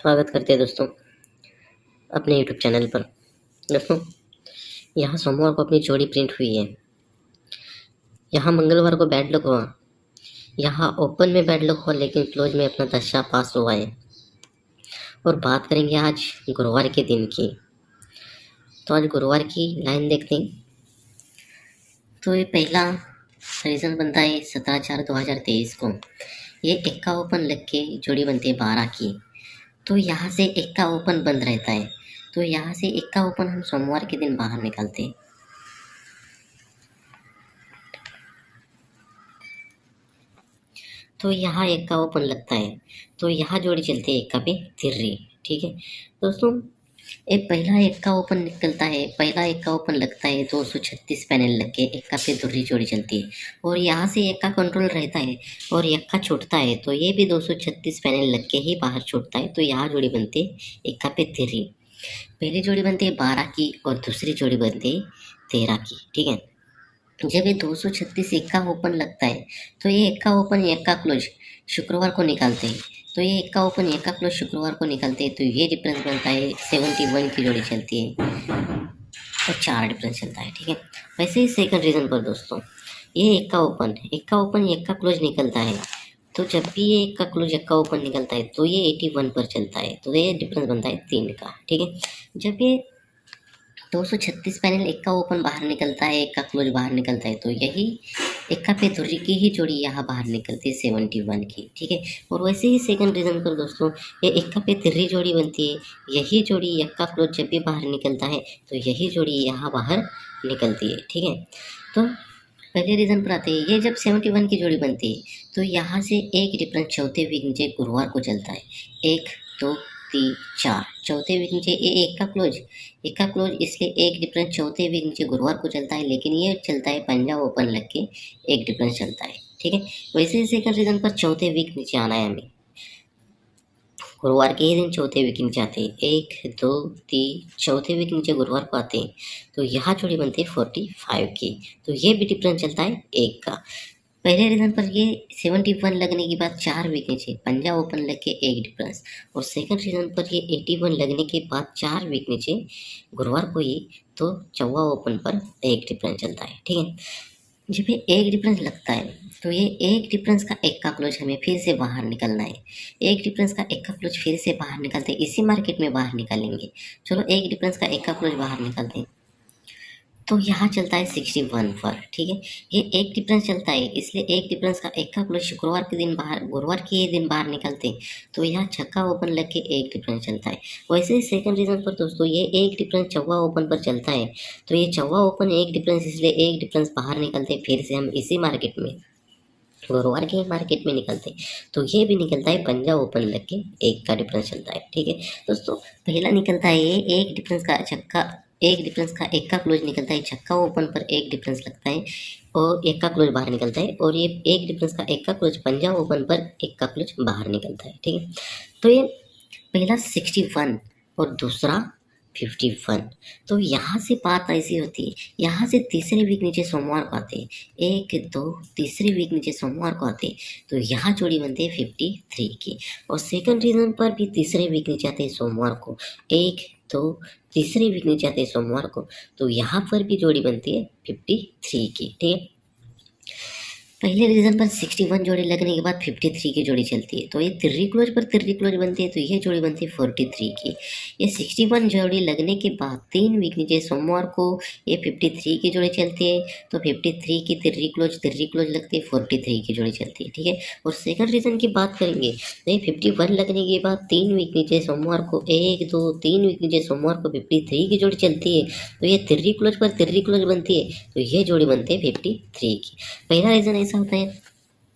स्वागत करते हैं दोस्तों अपने यूट्यूब चैनल पर। दोस्तों, यहाँ सोमवार को अपनी जोड़ी प्रिंट हुई है। यहाँ मंगलवार को बैड लक हुआ। यहाँ ओपन में बैड लक हुआ, लेकिन क्लोज में अपना दशा पास हुआ है। और बात करेंगे आज गुरुवार के दिन की। तो आज गुरुवार की लाइन देखते हैं। तो ये पहला रीज़न बनता है 17/4/2023 को। ये एक्का ओपन लग के जोड़ी बनती है 12 की। तो यहाँ से एक्का ओपन बंद रहता है। तो यहाँ से एक्का ओपन हम सोमवार के दिन बाहर निकालते हैं। तो यहाँ एक्का ओपन लगता है, तो यहाँ जोड़ी चलती है एक्का पे तिर्री। ठीक है दोस्तों, एक पहला एक्का ओपन निकलता है, पहला एक्का ओपन लगता है 236 पैनल लग के एक्का पे दुर्री जोड़ी चलती है। और यहाँ से एक्का कंट्रोल रहता है और एक्का छूटता है, तो ये भी 236 पैनल लग के ही बाहर छूटता है। तो यहाँ जोड़ी बनती है एक्का पे तिर्री। पहली जोड़ी बनती है 12 की और दूसरी जोड़ी बनती है 13 की। ठीक है, जब ये 236 एक्का ओपन लगता है, तो ये एक्का ओपन एक्का क्लोज शुक्रवार को निकालते हैं। तो ये एक्का ओपन एक्का क्लोज शुक्रवार को निकालते हैं, तो ये डिफरेंस बनता है 71 की जोड़ी चलती है और 4 डिफरेंस चलता है। ठीक है, वैसे ही सेकंड रीजन पर दोस्तों, ये एक्का ओपन एक्का क्लोज निकलता है। तो जब भी ये एक्का क्लोज एक्का ओपन निकलता है, तो ये 81 पर चलता है, तो ये डिफरेंस बनता है 3 का। ठीक है, जब ये 236 पैनल एक्का ओपन बाहर निकलता है, एक्का क्लोज बाहर निकलता है, तो यही एक्का पे धुर्री की ही जोड़ी यहाँ बाहर निकलती है 71 की। ठीक है, और वैसे ही सेकंड रीजन पर दोस्तों, ये एक्का पे तिर्री जोड़ी बनती है। यही जोड़ी एक्का क्लोज जब भी बाहर निकलता है, तो यही जोड़ी यहाँ बाहर निकलती है। ठीक है, तो पहले रीजन पर आते हैं। ये जब 71 की जोड़ी बनती है, तो यहाँ से एक डिफरेंस चौथे वीक नीचे गुरुवार को चलता है। 1 2 3 4 चौथे वीक नीचे ये एक्का क्लोज इसलिए एक डिफरेंस चौथे वीक नीचे गुरुवार को चलता है, लेकिन ये चलता है पंजाब ओपन लग के एक डिफरेंस चलता है। ठीक है, वैसे ही सेकंड रीजन पर चौथे वीक नीचे आना है हमें। गुरुवार के ही दिन चौथे वीक नीचे आते हैं, 1 2 3 चौथे वीक नीचे गुरुवार को आते हैं, तो यहाँ जोड़ी बनती है 45 की। तो ये भी डिफरेंस चलता है 1 का। पहले रीजन पर ये 71 लगने के बाद 4 वीक नीचे पंजाब ओपन लग के एक डिफरेंस, और सेकंड रीजन पर ये 81 लगने के बाद 4 वीक नीचे गुरुवार को ही, तो चौवा ओपन पर एक डिफरेंस चलता है। ठीक है, जब ये एक डिफरेंस लगता है, तो ये एक डिफरेंस का एक्का क्लोज हमें फिर से बाहर निकलना है। एक डिफरेंस का एक्का क्लोज फिर से बाहर निकलते हैं, इसी मार्केट में बाहर निकालेंगे। चलो एक डिफरेंस का एक्का क्लोज बाहर निकालते हैं, तो यहाँ चलता है 61 पर। ठीक है, ये एक डिफरेंस चलता है, इसलिए एक डिफरेंस का एक्का क्लोज शुक्रवार के दिन बाहर गुरुवार के दिन बाहर निकलते हैं, तो यहाँ छक्का ओपन लग के एक डिफरेंस चलता है। वैसे ही सेकंड रीजन पर दोस्तों, ये एक डिफरेंस चौवा ओपन पर चलता है, तो ये चौवा ओपन एक डिफरेंस, इसलिए एक डिफरेंस बाहर निकलते हैं, फिर से हम इसी मार्केट में गुरुवार के मार्केट में निकलते हैं, तो ये भी निकलता है पंजाब ओपन लग के एक का डिफरेंस चलता है। ठीक है दोस्तों, पहला निकलता है ये एक डिफरेंस का छक्का, एक डिफरेंस का एक्का क्लोज निकलता है, छक्का ओपन पर एक डिफरेंस लगता है और एक्का क्लोज बाहर निकलता है, और ये एक डिफरेंस का एक्का क्लोज पंजाब ओपन पर एक्का क्लोज बाहर निकलता है। ठीक है, तो ये पहला 61 और दूसरा 51। तो यहाँ से बात ऐसी होती है, यहाँ से तीसरे वीक नीचे सोमवार को आते हैं, 1 2 तीसरे वीक नीचे सोमवार को आते हैं, तो यहाँ जोड़ी बनती है 53 की। और सेकंड रीजन पर भी तीसरे वीक नीचे आते हैं सोमवार को, 1 2 तीसरे वीक नीचे आते हैं सोमवार को, तो यहाँ पर भी जोड़ी बनती है 53 की। ठीक है, पहले रीजन पर 61 जोड़ी लगने के बाद 53 की जोड़ी चलती है, तो ये तिर्री क्लोज पर तिर्री क्लोज बनती है, तो ये जोड़ी बनती है 43 की। ये 61 जोड़ी लगने के बाद 3 वीक नीचे सोमवार को ये 53 की जोड़ी चलती है, तो 53 की तिर्री क्लोज लगती है, 43 की जोड़ी चलती है। ठीक है, और सेकंड रीजन की बात करेंगे, तो ये 51 लगने के बाद 3 वीक नीचे सोमवार को 1 2 3 वीक नीचे सोमवार को 53 की जोड़ी चलती है, तो ये तिर्री क्लोज पर तिर्री क्लोज बनती है, तो ये जोड़ी बनती है 53 की। पहला रीजन ऐसा होता है,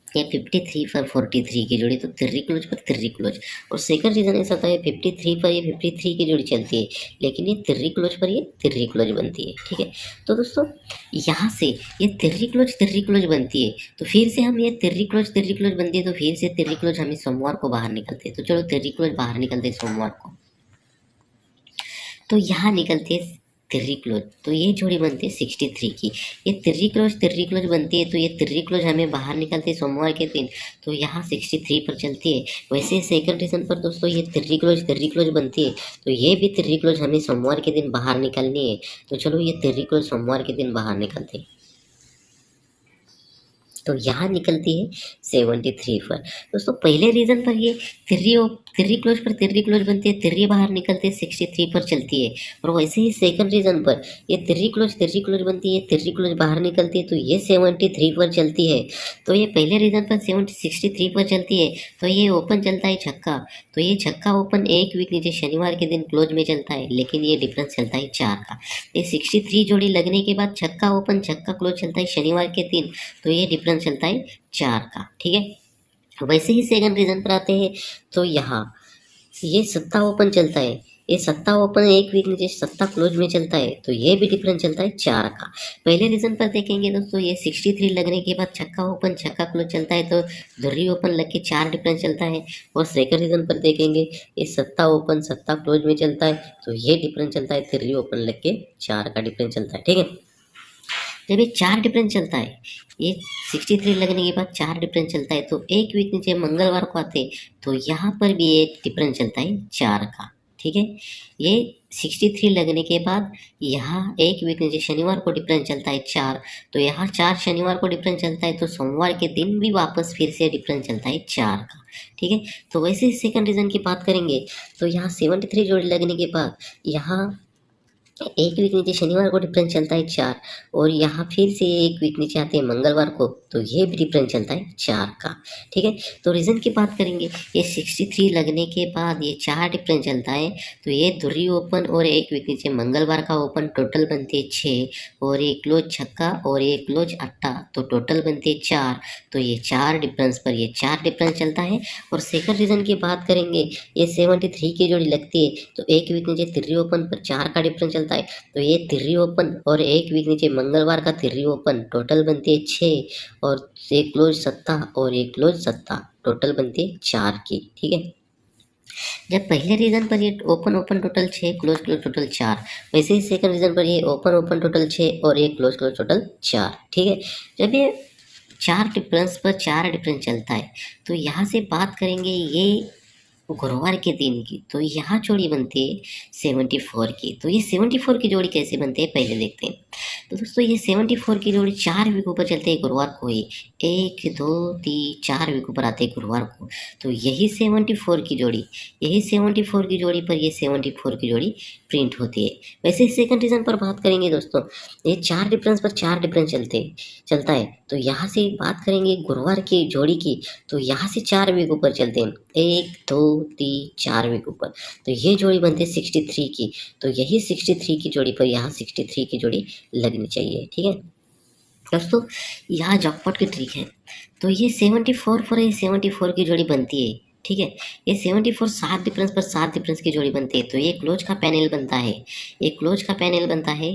ये 53 पर 43 की जोड़ी, तो तिर्री क्लोज पर तिर्री क्लोज। और सेकंड रीजन ऐसा होता है 53 पर ये 53 की जोड़ी चलती है, लेकिन ये तिर्री क्लोज पर ये तिर्री क्लोज बनती है। ठीक है, तो दोस्तों यहाँ से ये तिर्री क्लोज बनती है, तो फिर से हम ये तिर्री क्लोज बनती है, तो फिर से तिर्री क्लोज हमें सोमवार को बाहर निकलते हैं। तो चलो तिर्री क्लोज बाहर निकलते हैं सोमवार को, तो यहाँ निकलते हैं तिर्री क्लोज, तो ये जोड़ी बनती है 63 की। ये तिर्री क्लोज बनती है, तो ये तिर्री क्लोज हमें बाहर निकलती है सोमवार के दिन, तो यहाँ 63 पर चलती है। वैसे सेकंड रीजन पर दोस्तों ये तिर्री क्लोज बनती है, तो ये भी तिर्री क्लोज हमें सोमवार के दिन बाहर निकलनी है। तो चलो ये तिर्री क्लोज सोमवार के दिन बाहर निकलते हैं, तो यहाँ निकलती है 73 पर। दोस्तों पहले रीजन पर ये तिर्री क्लोज पर तिर्री क्लोज बनती है, तिर्री बाहर निकलते 63 पर चलती है। और वैसे ही सेकंड रीजन पर ये तिर्री क्लोज बनती है, तिर्री क्लोज बाहर निकलती है, तो ये 73 पर चलती है। तो ये पहले रीजन पर 63 पर चलती है, तो ये ओपन चलता है छक्का, तो ये छक्का ओपन एक वीक नीचे शनिवार के दिन क्लोज में चलता है, लेकिन ये डिफरेंस चलता है 4 का। ये 63 जोड़ी लगने के बाद छक्का ओपन छक्का क्लोज चलता है शनिवार के दिन, तो ये डिफरेंस चलता है 4 का। ठीक है, वैसे ही सेकंड रीजन पर आते हैं, तो यहाँ ये सत्ता ओपन चलता है, ये सत्ता ओपन एक वीक नीचे सत्ता क्लोज में चलता है, तो ये भी डिफरेंस चलता है 4 का। पहले रीजन पर देखेंगे दोस्तों, ये 63 लगने के बाद छक्का ओपन छक्का क्लोज चलता है, तो धुर्री ओपन लग के 4 डिफरेंस चलता है। और सेकंड रीजन पर देखेंगे, ये सत्ता ओपन सत्ता क्लोज में चलता है, तो ये डिफरेंस चलता है धुर्री ओपन लग के 4 का डिफरेंस चलता है। ठीक है, जब ये 4 डिफरेंस चलता है, ये 63 लगने के बाद 4 डिफरेंस चलता है, तो एक वीक नीचे मंगलवार को आते, तो यहाँ पर भी एक डिफरेंस चलता है 4 का। ठीक है, ये 63 लगने के बाद यहाँ एक वीक नीचे शनिवार को डिफरेंस चलता है 4, तो यहाँ 4 शनिवार को डिफरेंस चलता है, तो सोमवार के दिन भी वापस फिर से डिफरेंस चलता है 4 का। ठीक है, तो वैसे सेकंड रीजन की बात करेंगे, तो यहाँ 73 जोड़ी लगने के बाद यहाँ एक वीक नीचे शनिवार को डिफरेंस चलता है 4, और यहाँ फिर से एक वीक नीचे आते हैं मंगलवार को, तो ये भी डिफरेंस चलता है 4 का। ठीक है, तो रीज़न की बात करेंगे, ये 63 लगने के बाद ये 4 डिफरेंस चलता है, तो ये धुर्री ओपन और एक वीक नीचे मंगलवार का ओपन टोटल बनते हैं 6, और एक क्लोज छक्का और एक क्लोज अट्टा, तो टोटल बनते हैं 4, तो ये 4 डिफरेंस पर ये 4 डिफरेंस चलता है। और सेकंड रीज़न की बात करेंगे, ये 73 की जोड़ी लगती है, तो एक वीक नीचे तिर्री ओपन पर 4 का डिफरेंस चलता है, तो ये तिर्री ओपन और एक वीक नीचे मंगलवार का तिर्री ओपन टोटल बनती है 6, और एक क्लोज सत्ता और एक क्लोज सत्ता टोटल बनती है 4 की। ठीक है, जब पहले रीजन पर ये open open total 6 close close total 4, वैसे ही सेकंड रीजन पर ये ओपन ओपन टोटल 6 और एक क्लोज क्लोज टोटल 4। ठीक है, जब ये 4 डिफरेंस पर 4 डिफरेंस चलता है, तो यहाँ से बात करेंगे ये गुरुवार के दिन की, तो यहाँ जोड़ी बनती है 74 की। तो ये 74 की जोड़ी कैसे बनती है पहले देखते हैं। तो दोस्तों ये 74 की जोड़ी 4 वीक ऊपर चलते हैं गुरुवार को ही, 1 2 3 4 वीक ऊपर आते हैं गुरुवार को, तो यही 74 की जोड़ी, यही 74 की जोड़ी पर ये 74 की जोड़ी प्रिंट होती है। वैसे सेकंड रीजन पर बात करेंगे दोस्तों, ये 4 डिफरेंस पर 4 डिफरेंस चलता है, तो यहाँ से बात करेंगे गुरुवार की जोड़ी की, तो यहाँ से 4 वीक ऊपर चलते हैं, 1 2 3 4 वीक ऊपर, तो ये जोड़ी बनती है 63 की, तो यही 63 की जोड़ी पर यहाँ 63 की जोड़ी लगनी चाहिए। ठीक है दोस्तों, यहाँ जॉकपॉट की ट्रिक है, तो ये 74 पर ये 74 की जोड़ी बनती है। ठीक है, ये 74 7 डिफरेंस पर 7 डिफरेंस की जोड़ी बनती है, तो ये क्लोज का पैनल बनता है, ये क्लोज का पैनल बनता है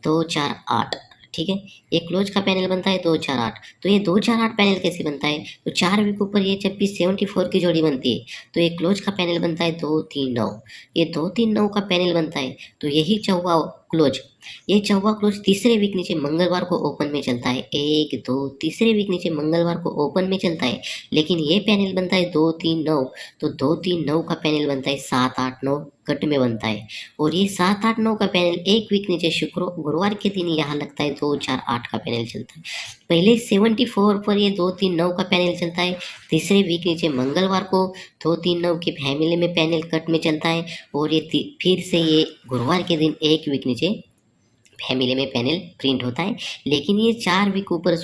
2 4 8। ठीक है, ये क्लोज का पैनल बनता है 2 4 8, तो ये 2 4 8 पैनल कैसे बनता है, तो 4 वीक ऊपर ये जब भी 74 की जोड़ी बनती है, तो ये क्लोज का पैनल बनता है 2 3 9, ये 2 3 9 का पैनल बनता है, तो यही चौवा क्लोज, ये चौवा क्लोज तीसरे वीक नीचे मंगलवार को ओपन में चलता है, 1 2 तीसरे वीक नीचे मंगलवार को ओपन में चलता है, लेकिन ये पैनल बनता है 2 3 9, तो 2 3 9 का पैनल बनता है 7 8 9 कट में बनता है, और ये 7 8 9 का पैनल एक वीक नीचे गुरुवार के दिन यहाँ लगता है 2 4 8 का पैनल चलता है। पहले 74 पर ये 2 3 9 का पैनल चलता है, तीसरे वीक नीचे मंगलवार को 2 3 9 की फैमिली में पैनल कट में चलता है, और ये फिर से ये गुरुवार के दिन एक वीक नीचे फैमिली में पैनल प्रिंट होता है, लेकिन ये 4 वीक ऊपर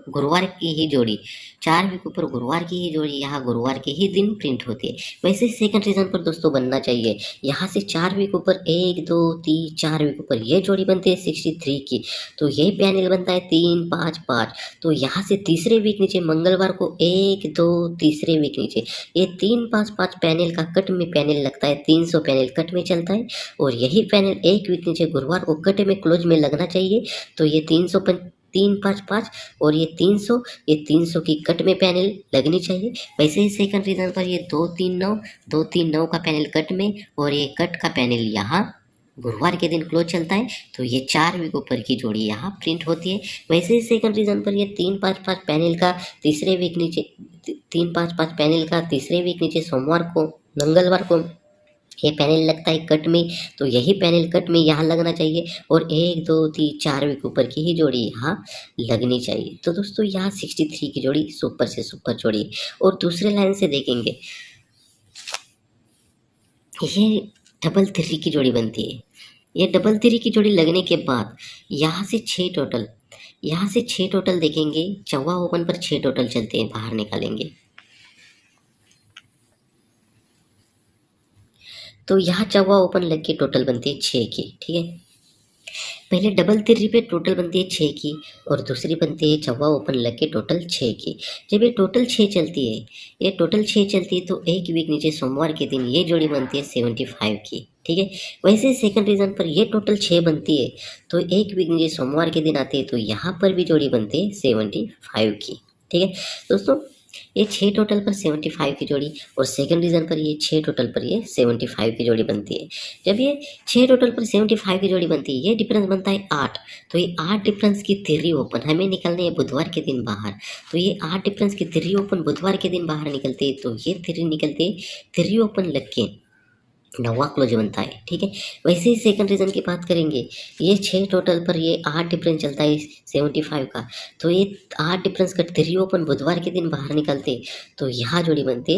गुरुवार की ही जोड़ी, 4 वीक ऊपर गुरुवार की ही जोड़ी यहाँ गुरुवार के ही दिन प्रिंट होती है। वैसे सेकंड रीजन पर दोस्तों बनना चाहिए, यहाँ से 4 वीक ऊपर 1 2 3 4 वीक ऊपर ये जोड़ी बनती है 63 की, तो ये पैनल बनता है 3 5 5, तो यहाँ से तीसरे वीक नीचे मंगलवार को 1 2 तीसरे वीक नीचे ये 3 5 5 पैनल का कट में पैनल लगता है, 300 पैनल कट में चलता है, और यही पैनल एक वीक नीचे गुरुवार को कट में क्लोज में लगना चाहिए, तो ये 3 5 5 और ये 300 की कट में पैनल लगनी चाहिए। वैसे ही सेकंड रीजन पर ये 2 3 9 का पैनल कट में, और ये कट का पैनल यहाँ गुरुवार के दिन क्लोज चलता है तो ये 4 वीक ऊपर की जोड़ी यहाँ प्रिंट होती है। वैसे ही सेकंड रीजन पर ये 3-5-5 पैनल का तीसरे वीक नीचे 3-5-5 पैनल का तीसरे वीक नीचे सोमवार को मंगलवार को ये पैनल लगता है कट में, तो यही पैनल कट में यहाँ लगना चाहिए और 1 2 3 4 वीक ऊपर की ही जोड़ी यहाँ लगनी चाहिए। तो दोस्तों यहाँ 63 की जोड़ी सुपर से सुपर जोड़ी। और दूसरे लाइन से देखेंगे ये डबल 3 की जोड़ी बनती है। ये डबल 3 की जोड़ी लगने के बाद यहाँ से 6 टोटल देखेंगे, चौवा ओपन पर 6 टोटल चलते हैं, बाहर निकालेंगे तो यहाँ चौवा ओपन लग के टोटल बनती है 6 की। ठीक है, पहले डबल 3 पे टोटल बनती है 6 की और दूसरी बनती है चौवा ओपन लग के टोटल 6 की। जब ये टोटल 6 चलती है, ये टोटल 6 चलती है तो एक वीक नीचे सोमवार के दिन ये जोड़ी बनती है 75 की। ठीक है, वैसे सेकंड रीजन पर ये टोटल 6 बनती है तो एक वीक नीचे सोमवार के दिन आती है तो यहाँ पर भी जोड़ी बनती है 75 की। ठीक है दोस्तों, ये 6 टोटल पर 75 की जोड़ी और सेकंड रीजन पर ये 6 टोटल पर ये 75 की जोड़ी बनती है। जब ये 6 टोटल पर 75 की जोड़ी बनती है, ये डिफरेंस बनता है 8। तो ये 8 डिफरेंस की 3 ओपन हमें निकलने है बुधवार के दिन बाहर। तो ये 8 डिफरेंस की 3 ओपन बुधवार के दिन बाहर निकलते हैं तो ये 3 निकलते 3 ओपन लग के 9वां क्लोज बनता है। ठीक है, वैसे ही सेकंड रीजन की बात करेंगे, ये 6 टोटल पर ये 8 डिफरेंस चलता है 75 का, तो ये 8 डिफरेंस का 3 ओपन बुधवार के दिन बाहर निकलते तो यहाँ जोड़ी बनती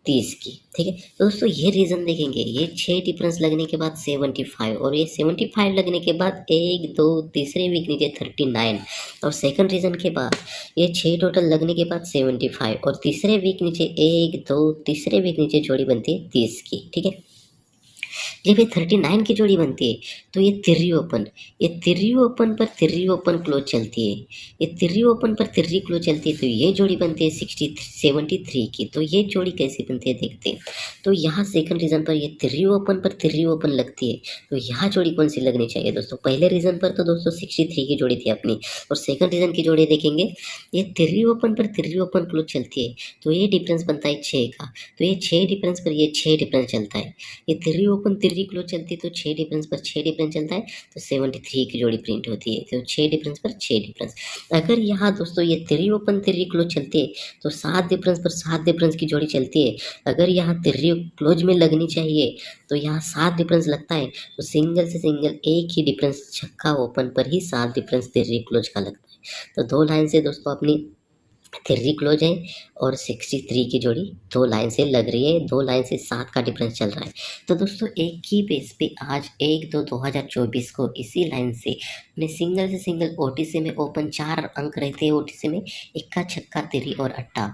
30 की। ठीक है दोस्तों, ये रीज़न देखेंगे, ये 6 डिफरेंस लगने के बाद 75 और ये 75 लगने के बाद 1 2 तीसरे वीक नीचे 39 और सेकंड रीज़न के बाद ये 6 टोटल लगने के बाद 75 और तीसरे वीक नीचे 1 2 तीसरे वीक नीचे जोड़ी बनती है 30 की। ठीक है, जब ये 39 की जोड़ी बनती है तो ये 3 ओपन, ये 3 ओपन पर 3 ओपन क्लोज चलती है, ये 3 ओपन पर 3 क्लोज चलती है तो ये जोड़ी बनती है 73 की। तो ये जोड़ी कैसी बनती है देखते हैं। तो यहाँ सेकंड रीजन पर ये 3 ओपन पर 3 ओपन लगती है तो यहाँ जोड़ी कौन सी लगनी चाहिए दोस्तों। पहले रीजन पर तो दोस्तों 63 की जोड़ी थी अपनी और सेकंड रीजन की जोड़ी देखेंगे, ये 3 ओपन पर 3 ओपन क्लोज चलती है तो ये डिफरेंस बनता है 6 का। तो ये 6 डिफरेंस पर ये 6 डिफरेंस चलता है, ये 3 ओपन 3 क्लोज चलती है तो 6 डिफरेंस पर 6 डिफरेंस चलता है तो 73 की जोड़ी प्रिंट होती है। तो 6 डिफरेंस पर 6 डिफरेंस। अगर यहाँ दोस्तों ये 3 ओपन 3 क्लोज चलती है तो 7 डिफरेंस पर 7 डिफरेंस की जोड़ी चलती है। अगर यहाँ 3 क्लोज में लगनी चाहिए तो यहाँ 7 डिफरेंस लगता है तो सिंगल से सिंगल एक ही डिफरेंस छक्का ओपन पर ही 7 डिफरेंस 3 क्लोज का लगता है। तो 2 लाइन से दोस्तों अपनी 3 क्लोज है और 63 की जोड़ी 2 लाइन से लग रही है, 2 लाइन से 7 का डिफरेंस चल रहा है। तो दोस्तों एक ही बेस पे आज 1-2-2024 को इसी लाइन से अपने सिंगल से सिंगल ओटीसी में ओपन 4 अंक रहते हैं ओटीसी में, इक्का छक्का तिरी और अट्टा।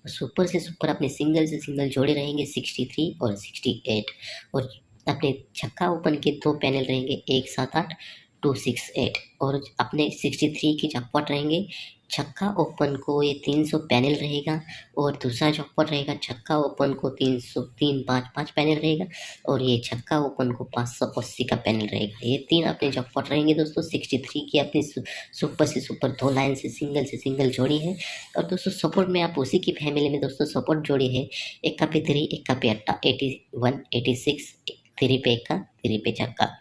सुपर से सुपर अपने सिंगल से सिंगल जोड़े रहेंगे 63 और 68 और अपने छक्का ओपन के 2 पैनल रहेंगे 1-7-8 2-6-8 और अपने 63 की जॉकपॉट रहेंगे। छक्का ओपन को ये 300 पैनल रहेगा और दूसरा जॉकपॉट रहेगा छक्का ओपन को 300 3-5-5 पैनल रहेगा और ये छक्का ओपन को 580 का पैनल रहेगा। ये 3 अपने जॉकपॉट रहेंगे दोस्तों। 63 की अपनी सुपर से सुपर 2 लाइन से सिंगल जोड़ी है और दोस्तों सपोर्ट में आप उसी की फैमिली में दोस्तों सपोर्ट जोड़ी है, एक का पे 3 एक का पे अट्टा 81 86 3 पे एक का 3 पे छक्का।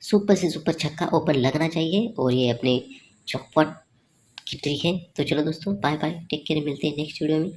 सुपर से सुपर छक्का ओपन लगना चाहिए और ये अपने चौपट की ट्रिक है। तो चलो दोस्तों बाय बाय, टेक केयर, मिलते हैं नेक्स्ट वीडियो में।